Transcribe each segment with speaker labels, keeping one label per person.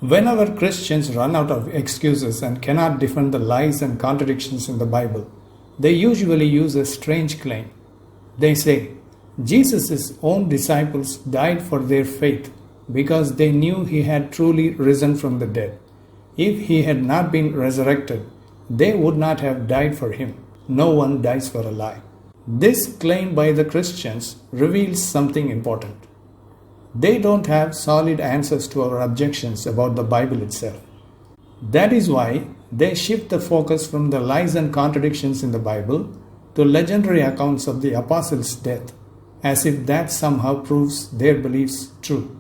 Speaker 1: Whenever Christians run out of excuses and cannot defend the lies and contradictions in the Bible, they usually use a strange claim. They say, Jesus' own disciples died for their faith because they knew he had truly risen from the dead. If he had not been resurrected, they would not have died for him. No one dies for a lie. This claim by the Christians reveals something important. They don't have solid answers to our objections about the Bible itself. That is why they shift the focus from the lies and contradictions in the Bible to legendary accounts of the apostles' death, as if that somehow proves their beliefs true.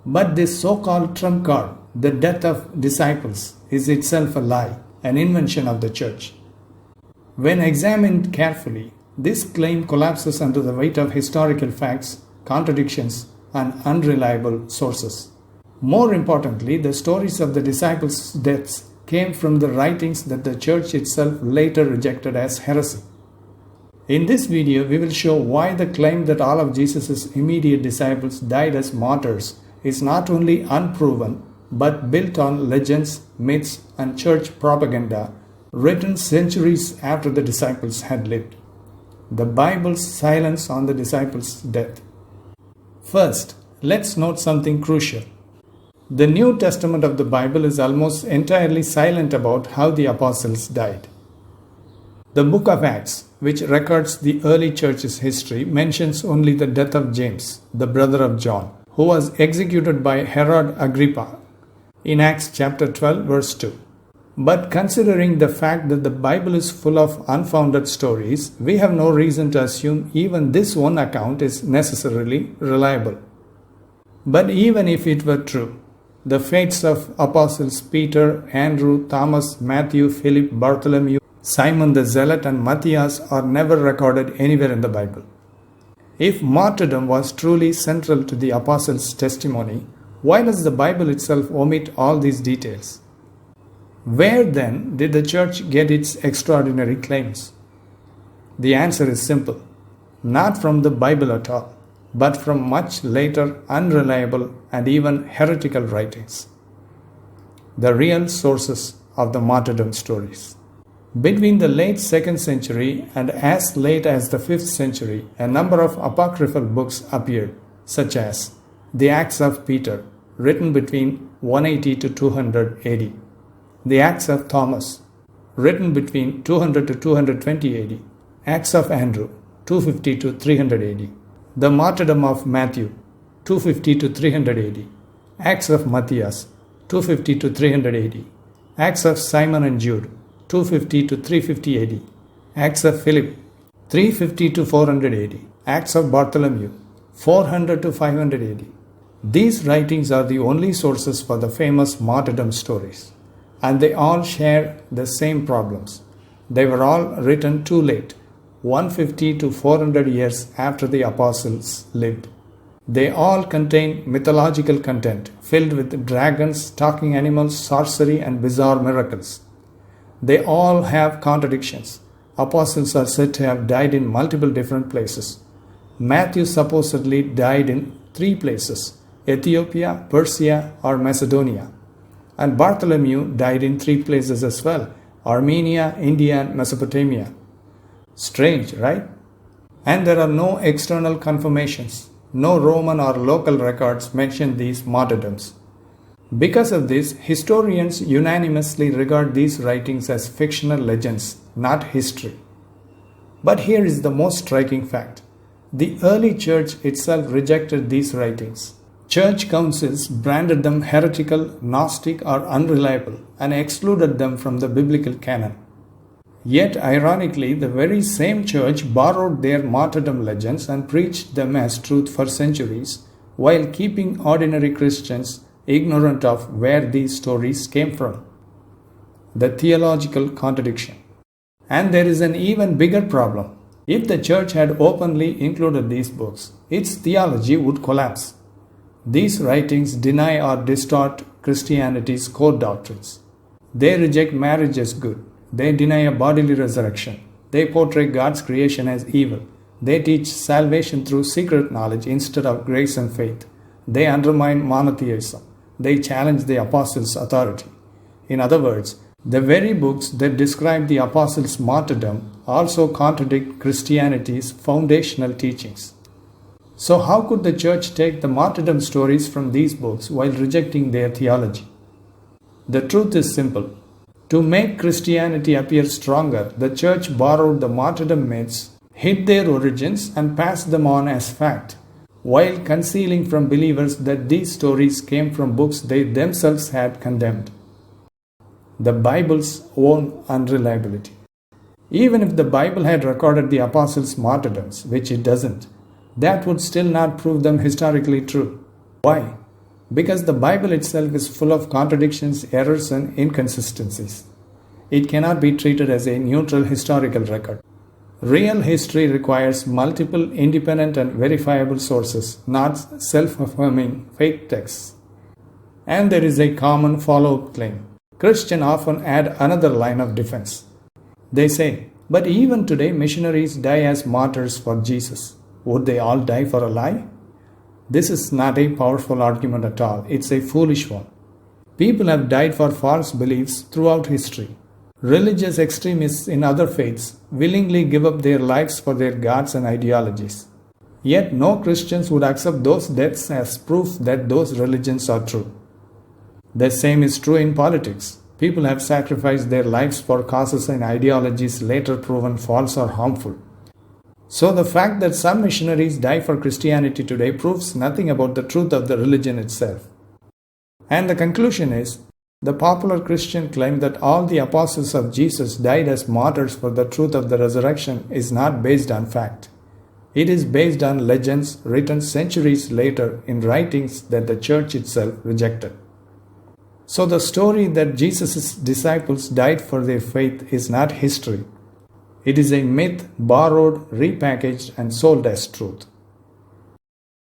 Speaker 1: But this so-called trump card, the death of disciples, is itself a lie, an invention of the church. When examined carefully, this claim collapses under the weight of historical facts, contradictions, and unreliable sources. More importantly, the stories of the disciples' deaths came from the writings that the church itself later rejected as heresy. In this video, we will show why the claim that all of Jesus' immediate disciples died as martyrs is not only unproven, but built on legends, myths, and church propaganda written centuries after the disciples had lived. The Bible's silence on the disciples' death. First, let's note something crucial. The New Testament of the Bible is almost entirely silent about how the apostles died. The book of Acts, which records the early church's history, mentions only the death of James, the brother of John, who was executed by Herod Agrippa in Acts chapter 12, verse 2. But considering the fact that the Bible is full of unfounded stories, we have no reason to assume even this one account is necessarily reliable. But even if it were true, the fates of apostles Peter, Andrew, Thomas, Matthew, Philip, Bartholomew, Simon the Zealot, and Matthias are never recorded anywhere in the Bible. If martyrdom was truly central to the apostles' testimony, why does the Bible itself omit all these details? Where then did the church get its extraordinary claims? The answer is simple. Not from the Bible at all, but from much later, unreliable, and even heretical writings. The real sources of the martyrdom stories. Between the late 2nd century and as late as the 5th century, a number of apocryphal books appeared, such as the Acts of Peter, written between 180 to 200 AD. The Acts of Thomas, written between 200 to 220 AD. Acts of Andrew, 250 to 300 AD. The Martyrdom of Matthew, 250 to 300 AD. Acts of Matthias, 250 to 300 AD. Acts of Simon and Jude, 250 to 350 AD. Acts of Philip, 350 to 400 AD. Acts of Bartholomew, 400 to 500 AD. These writings are the only sources for the famous martyrdom stories. And they all share the same problems. They were all written too late, 150 to 400 years after the apostles lived. They all contain mythological content filled with dragons, talking animals, sorcery, and bizarre miracles. They all have contradictions. Apostles are said to have died in multiple different places. Matthew supposedly died in 3 places: Ethiopia, Persia, or Macedonia. And Bartholomew died in 3 places as well: Armenia, India, and Mesopotamia. Strange, right? And there are no external confirmations. No Roman or local records mention these martyrdoms. Because of this, historians unanimously regard these writings as fictional legends, not history. But here is the most striking fact. The early church itself rejected these writings. Church councils branded them heretical, Gnostic, or unreliable and excluded them from the biblical canon. Yet, ironically, the very same church borrowed their martyrdom legends and preached them as truth for centuries, while keeping ordinary Christians ignorant of where these stories came from. The theological contradiction. And there is an even bigger problem. If the church had openly included these books, its theology would collapse. These writings deny or distort Christianity's core doctrines. They reject marriage as good. They deny a bodily resurrection. They portray God's creation as evil. They teach salvation through secret knowledge instead of grace and faith. They undermine monotheism. they challenge the apostles' authority. In other words, the very books that describe the apostles' martyrdom also contradict Christianity's foundational teachings. So how could the church take the martyrdom stories from these books while rejecting their theology? The truth is simple. To make Christianity appear stronger, the church borrowed the martyrdom myths, hid their origins, and passed them on as fact, while concealing from believers that these stories came from books they themselves had condemned. The Bible's own unreliability. Even if the Bible had recorded the apostles' martyrdoms, which it doesn't, that would still not prove them historically true. Why? Because the Bible itself is full of contradictions, errors, and inconsistencies. It cannot be treated as a neutral historical record. Real history requires multiple independent and verifiable sources, not self-affirming fake texts. And there is a common follow-up claim. Christians often add another line of defense. They say, but even today missionaries die as martyrs for Jesus. Would they all die for a lie? This is not a powerful argument at all. It's a foolish one. People have died for false beliefs throughout history. Religious extremists in other faiths willingly give up their lives for their gods and ideologies. Yet no Christians would accept those deaths as proof that those religions are true. The same is true in politics. People have sacrificed their lives for causes and ideologies later proven false or harmful. So the fact that some missionaries die for Christianity today proves nothing about the truth of the religion itself. And the conclusion is, the popular Christian claim that all the apostles of Jesus died as martyrs for the truth of the resurrection is not based on fact. It is based on legends written centuries later in writings that the church itself rejected. So the story that Jesus' disciples died for their faith is not history. It is a myth borrowed, repackaged, and sold as truth.